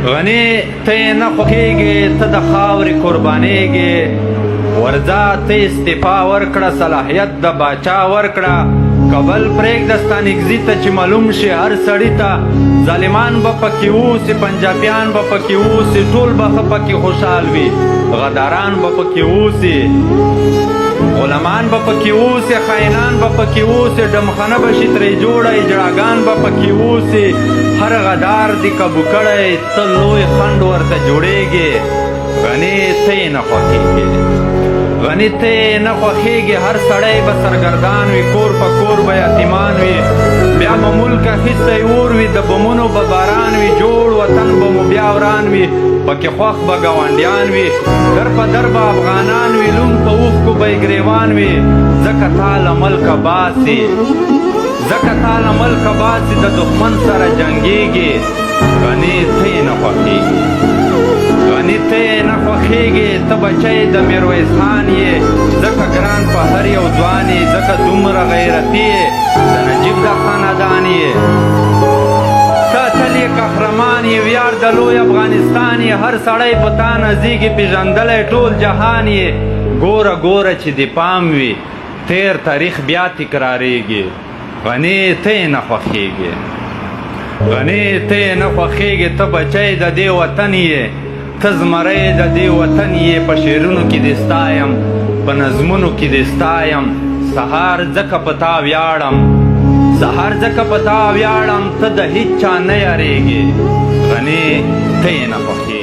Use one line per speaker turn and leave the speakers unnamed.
غني ته نه خوښېږې ته د خاورې قربانېږې ورځه ته استعفا ورکړه صلاحیت د باچا ورکړه کابل پرېږده ستا نږدې ته چې معلوم شي هر سړي ته ظالمان به پکې اوسي پنجابیان به پکې اوسي ټول به ښه پکې خوشحال وي غداران به پکې اوسي غلامان به پکې اوسي خاینان به پکې اوسي ډمخانه به شي ترې جوړه اجړاګان به پکې اوسي هر غدار دې کبو کړی ته لوی خنډ ورته جوړېږې غني ته یې نه خوښېږې غني ته نه خوښېږي هر سړی به سرګردان وي کور په کور به یتیمان وي بیا به ملک اخیستی اور وي د بمونو به باران وي جوړ وطن به مو بیا وران وي پکې خوښ به ګاونډیان وي در په در به افغانان وي لون په اوښکو به یې ګریوان وي ځکه تا له ملکه باسي ځکه تا له ملکه باسي د دښمن سره جنګېږي غني ته یې نه خوښېږي غني ته یې نه خوښېږي ته بچی د میرویس خان یې ځکه ګران په هر یو ځوان یې ځکه دومره غیرتي یې د نجیب د خاندان یې ته تل یې قهرمان یې ویاړ د لوی افغانستان یې هر سړی په تا نزدیږي پېژندلی ټول جهان یې ګوره ګوره چې د پام وي تیر تاریخ بیا تکراریږي غني ته یې نه خوښېږي غني ته یې نه خوښېږي ته بچی د دې وطن یې ته زمری د دې وطن یې په شعرونو کې دې ستایم په نظمونو کې دې ستایم سهار ځکه په تا ویاړم سهار ځکه په تا ویاړم ته د هیچ چا نه یارېږې غني ته یې نه خوښېږي